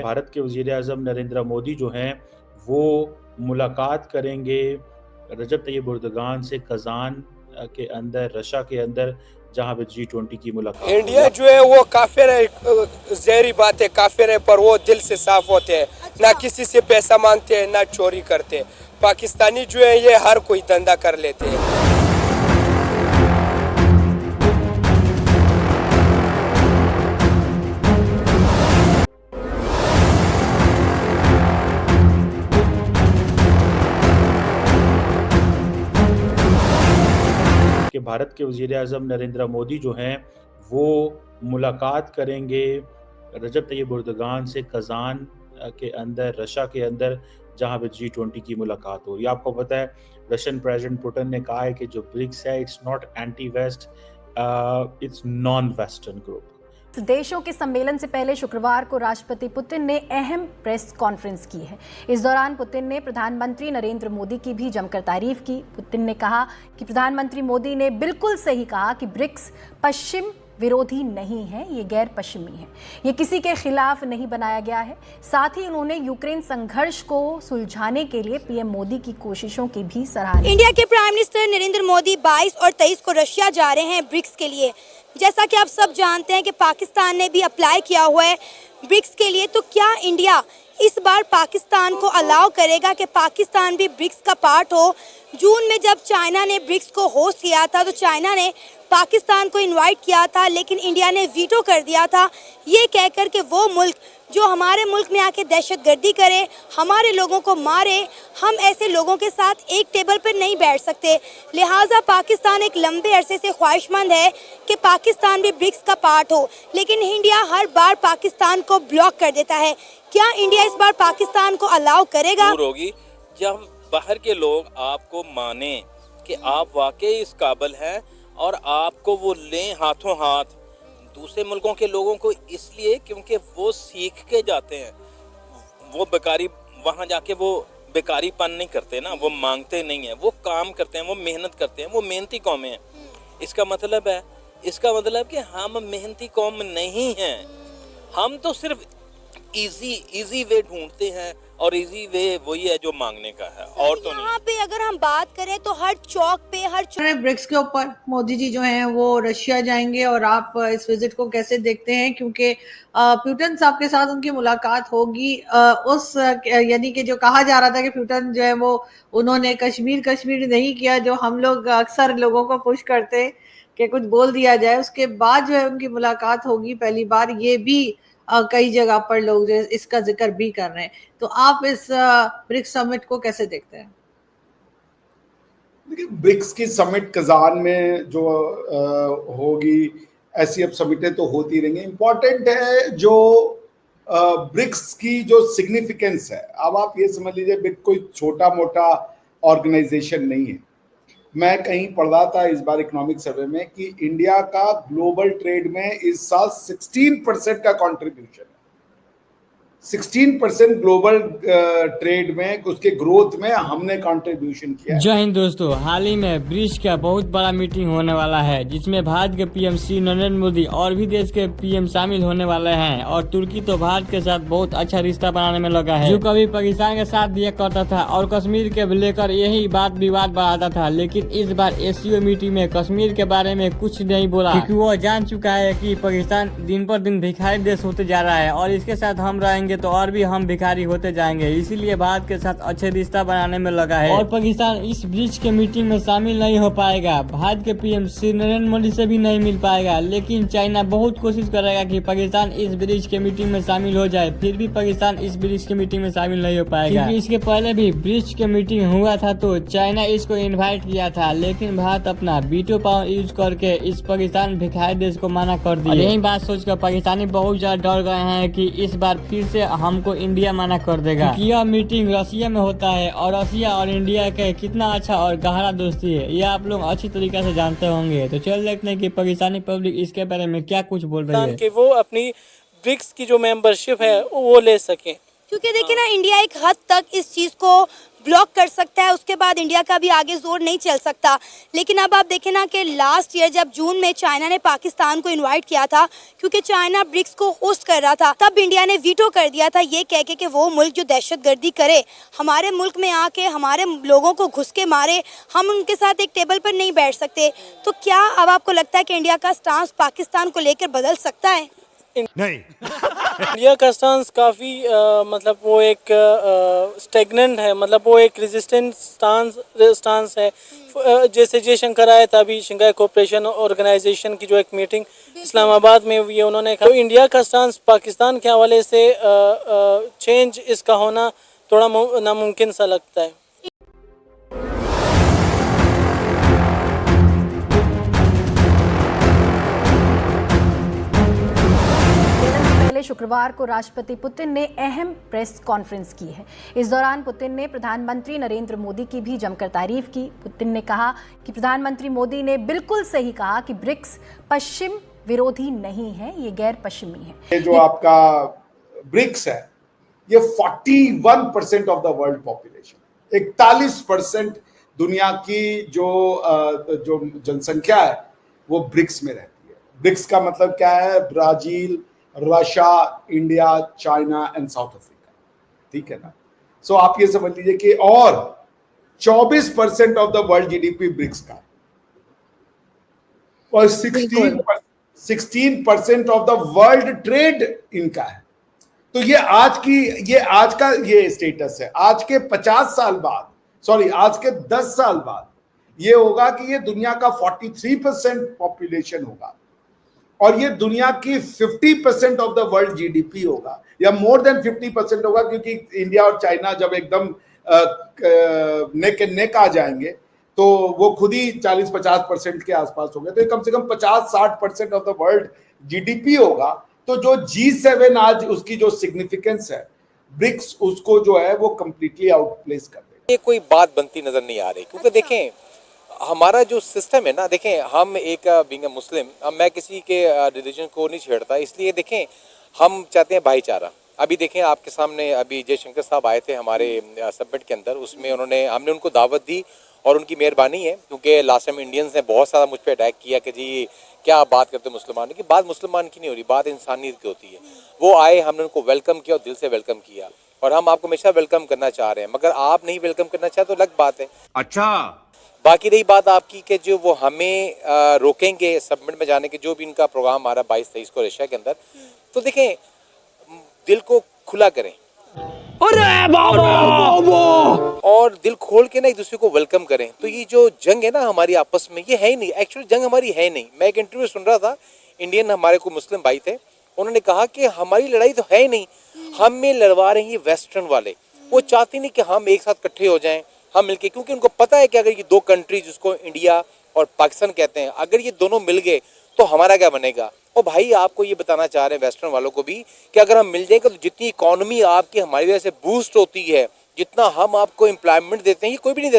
भारत के वज़ीर-ए-आज़म नरेंद्र मोदी जो हैं, वो मुलाकात करेंगे रजब तैयब एर्दोगान से कज़ान के अंदर, रशा के अंदर, जहाँ पे G20 की मुलाकात होगी। इंडिया जो है वो काफिर है, ज़हरी बात है, काफिर है, पर वो दिल से साफ होते हैं। ना किसी से पैसा मांगते हैं, ना चोरी करते हैं। पाकिस्तानी जो है ये हर कोई धंधा कर लेते हैं। कि भारत के वज़ीर-ए-आज़म नरेंद्र मोदी जो हैं, वो मुलाकात करेंगे रजब तैयब एर्दोगान से कज़ान के अंदर, रशा के अंदर, जहाँ पे G20 की मुलाकात होगी। आपको पता है रशियन प्रेसिडेंट पुतिन ने कहा है कि जो ब्रिक्स है it's not anti west, it's non western group. देशों के सम्मेलन से पहले शुक्रवार को राष्ट्रपति पुतिन ने अहम प्रेस कॉन्फ्रेंस की है। इस दौरान पुतिन ने प्रधानमंत्री नरेंद्र मोदी की भी जमकर तारीफ की। पुतिन ने कहा कि प्रधानमंत्री मोदी ने बिल्कुल सही कहा कि ब्रिक्स पश्चिम विरोधी नहीं है, ये गैर पश्चिमी है, ये किसी के खिलाफ नहीं बनाया गया है। साथ ही उन्होंने यूक्रेन संघर्ष को सुलझाने के लिए पीएम मोदी की कोशिशों की भी सराहना। इंडिया के प्राइम मिनिस्टर नरेंद्र मोदी 22 और 23 को रशिया जा रहे हैं ब्रिक्स के लिए। जैसा कि आप सब जानते हैं कि पाकिस्तान ने भी अप्लाई किया हुआ है ब्रिक्स के लिए, तो क्या इंडिया इस बार पाकिस्तान को अलाउ करेगा कि पाकिस्तान भी ब्रिक्स का पार्ट हो? जून में जब चाइना ने ब्रिक्स को होस्ट किया था तो चाइना ने पाकिस्तान को इनवाइट किया था, लेकिन इंडिया ने वीटो कर दिया था, ये कहकर कि वो मुल्क जो हमारे मुल्क में आके दहशतगर्दी करे, हमारे लोगों को मारे, हम ऐसे लोगों के साथ एक टेबल पर नहीं बैठ सकते। लिहाजा पाकिस्तान एक लंबे अरसे से ख्वाहिशमंद है कि पाकिस्तान भी ब्रिक्स का पार्ट हो, लेकिन इंडिया हर बार पाकिस्तान को ब्लॉक कर देता है। क्या इंडिया इस बार पाकिस्तान को अलाउ करेगा? होगी जब बाहर के लोग आपको माने कि आप वाकई इस काबिल हैं और आपको वो लें हाथों हाथ। दूसरे मुल्कों के लोगों को इसलिए क्योंकि वो सीख के जाते हैं, वो बेकारी वहाँ जाके वो बेकारीपन नहीं करते ना, वो मांगते नहीं है, वो काम करते हैं, वो मेहनत करते हैं, वो मेहनती कौमें हैं। इसका मतलब कि हम मेहनती कौम नहीं हैं। हम तो सिर्फ इजी वे ढूंढते हैं और इजी वे वही है जो मांगने का है, और तो नहीं। यहाँ पे अगर हम बात करें तो हर चौक पे ब्रिक्स के ऊपर मोदी जी जो हैं वो रशिया जाएंगे, और आप इस विजिट को कैसे देखते हैं? क्योंकि पुतिन साहब के साथ उनकी मुलाकात होगी, उस यानी कि जो कहा जा रहा था कि पुतिन जो है वो उन्होंने कश्मीर नहीं किया, जो हम लोग अक्सर लोगों को पुश करते हैं कि कुछ बोल दिया जाए, उसके बाद जो है उनकी मुलाकात होगी पहली बार, ये भी कई जगह पर लोग इसका जिक्र भी कर रहे हैं। तो आप इस ब्रिक्स समिट को कैसे देखते हैं? देखिए, ब्रिक्स की समिट कजान में जो होगी, ऐसी अब समिटें तो होती रहेंगी। इम्पोर्टेंट है जो ब्रिक्स की जो सिग्निफिकेंस है। अब आप ये समझ लीजिए ब्रिक्स कोई छोटा मोटा ऑर्गेनाइजेशन नहीं है। मैं कहीं पढ़ रहा था इस बार इकोनॉमिक सर्वे में कि इंडिया का ग्लोबल ट्रेड में इस साल 16% का कंट्रीब्यूशन है। 16% ग्लोबल ट्रेड में, उसके ग्रोथ में हमने कंट्रीब्यूशन किया। जय हिंद दोस्तों, हाल ही में ब्रिक्स का बहुत बड़ा मीटिंग होने वाला है, जिसमें भारत के पीएम श्री नरेंद्र मोदी और भी देश के पीएम शामिल होने वाले हैं। और तुर्की तो भारत के साथ बहुत अच्छा रिश्ता बनाने में लगा है, जो कभी पाकिस्तान के साथ दिया करता था और कश्मीर के लेकर यही बात विवाद बढ़ाता था। लेकिन इस बार एससीओ मीटिंग में कश्मीर के बारे में कुछ नहीं बोला, क्योंकि वो जान चुका है कि पाकिस्तान दिन पर दिन भिखारी देश होते जा रहा है और इसके साथ हम रहेंगे तो और भी हम भिखारी होते जाएंगे। इसीलिए भारत के साथ अच्छे रिश्ता बनाने में लगा है और पाकिस्तान इस ब्रिक्स के मीटिंग में शामिल नहीं हो पाएगा। भारत के पीएम श्री नरेंद्र मोदी से भी नहीं मिल पाएगा, लेकिन चाइना बहुत कोशिश करेगा कि पाकिस्तान इस ब्रिक्स के मीटिंग में शामिल हो जाए। फिर भी पाकिस्तान इस ब्रिक्स के मीटिंग में शामिल नहीं हो पाएगा, क्योंकि इसके पहले भी ब्रिक्स के मीटिंग हुआ था तो चाइना इसको इन्वाइट किया था, लेकिन भारत अपना वीटो पावर यूज करके इस पाकिस्तान भिखारी देश को मना कर दिया। यही बात सोचकर पाकिस्तानी बहुत ज्यादा डर गए हैं कि इस बार फिर से हमको इंडिया मना कर देगा। यह मीटिंग रशिया में होता है और रशिया और इंडिया के कितना अच्छा और गहरा दोस्ती है, यह आप लोग अच्छी तरीके से जानते होंगे। तो चल देखते हैं कि पाकिस्तानी पब्लिक इसके बारे में क्या कुछ बोल रही है, कि वो अपनी ब्रिक्स की जो मेंबरशिप है वो ले सके। क्योंकि देखिए ना, इंडिया एक हद तक इस चीज को ब्लॉक कर सकता है, उसके बाद इंडिया का भी आगे जोर नहीं चल सकता। लेकिन अब आप देखें ना कि लास्ट ईयर जब जून में चाइना ने पाकिस्तान को इनवाइट किया था, क्योंकि चाइना ब्रिक्स को होस्ट कर रहा था, तब इंडिया ने वीटो कर दिया था ये कह के कि वो मुल्क जो दहशतगर्दी करे, हमारे मुल्क में आके हमारे लोगों को घुस के मारे, हम उनके साथ एक टेबल पर नहीं बैठ सकते। तो क्या अब आपको लगता है कि इंडिया का स्टांस पाकिस्तान को लेकर बदल सकता है? नहीं। इंडिया का स्टांस काफ़ी मतलब वो एक स्टेगनेंट है, मतलब वो एक रेजिस्टेंट स्टांस है। जैसे जयशंकर आए था अभी शंघाई कोऑपरेशन ऑर्गेनाइजेशन की जो एक मीटिंग इस्लामाबाद में हुई है, उन्होंने कहा तो इंडिया का स्टांस पाकिस्तान के हवाले से चेंज इसका होना थोड़ा नामुमकिन सा लगता है। शुक्रवार को राष्ट्रपति पुतिन ने अहम प्रेस कॉन्फ्रेंस की है। इस दौरान पुतिन ने प्रधानमंत्री नरेंद्र मोदी की भी जमकर तारीफ की। पुतिन ने कहा कि प्रधानमंत्री मोदी ने बिल्कुल सही कहा कि ब्रिक्स पश्चिम विरोधी नहीं है, ये गैर पश्चिमी है। ये जो आपका ब्रिक्स है ये 41% ऑफ द वर्ल्ड पॉपुलेशन, 41% दुनिया की जो जनसंख्या है वो ब्रिक्स में रहती है। ब्रिक्स का मतलब क्या है? Brazil, Russia, India, China and south Africa, ठीक है ना। सो आप ये समझ लीजिए कि और 24% of the world GDP BRICS का और 16% ऑफ द वर्ल्ड ट्रेड इनका है। तो ये आज का ये स्टेटस है। आज के 50 साल बाद, सॉरी आज के 10 साल बाद ये होगा कि ये दुनिया का 43% पॉपुलेशन होगा और ये दुनिया की 50% ऑफ द वर्ल्ड जीडीपी होगा, या मोर देन 50% होगा, क्योंकि इंडिया और चाइना जब एकदम नेक एंड नेक आ जाएंगे तो वो खुद ही 40-50% के आसपास होंगे। तो कम से कम 50-60% ऑफ द वर्ल्ड जीडीपी होगा। तो जो G7 आज उसकी जो सिग्निफिकेंस है, ब्रिक्स उसको जो है वो कंप्लीटली आउटप्लेस कर देगा। ये कोई बात बनती नजर नहीं आ रही, क्योंकि देखें हमारा जो सिस्टम है ना, देखें हम एक बीइंग अ मुस्लिम, अब मैं किसी के रिलीजन को नहीं छेड़ता, इसलिए देखें हम चाहते हैं भाईचारा। अभी देखें आपके सामने अभी जयशंकर साहब आए थे हमारे समिट के अंदर, उसमें हमने उनको दावत दी और उनकी मेहरबानी है, क्योंकि लास्ट टाइम इंडियंस ने बहुत सारा मुझ पर अटैक किया कि जी क्या आप बात करते मुसलमानों की। बात मुसलमान की नहीं हो रही, बात इंसानियत की होती है। वो आए, हमने उनको वेलकम किया और दिल से वेलकम किया, और हम आपको हमेशा वेलकम करना चाह रहे हैं, मगर आप नहीं वेलकम करना चाहते तो अलग बात है। अच्छा, बाकी रही बात आपकी कि जो वो हमें रोकेंगे सबमिट में जाने के, जो भी इनका प्रोग्राम आ रहा है 22-23 को रशिया के अंदर, तो देखें दिल को खुला करें और दिल खोल के ना एक दूसरे को वेलकम करें। तो ये जो जंग है ना हमारी आपस में, ये है ही नहीं, एक्चुअली जंग हमारी है नहीं। मैं एक इंटरव्यू सुन रहा था, इंडियन हमारे को मुस्लिम भाई थे, उन्होंने कहा कि हमारी लड़ाई तो है ही नहीं, हम में लड़वा रहे हैं वेस्टर्न वाले। वो चाहते नहीं कि हम एक साथ इकट्ठे हो जाएं, हम मिलके, क्योंकि उनको पता है कि अगर ये दो कंट्री जिसको इंडिया और पाकिस्तान कहते हैं, अगर ये दोनों मिल गए तो हमारा क्या बनेगा। और भाई आपको ये बताना चाह रहे हैं वेस्टर्न वालों को भी कि अगर हम मिल जाएंगे तो जितनी इकोनॉमी आपकी हमारी वजह से बूस्ट होती है, जितना हम आपको एम्प्लॉयमेंट देते हैं, ये कोई भी नहीं देता।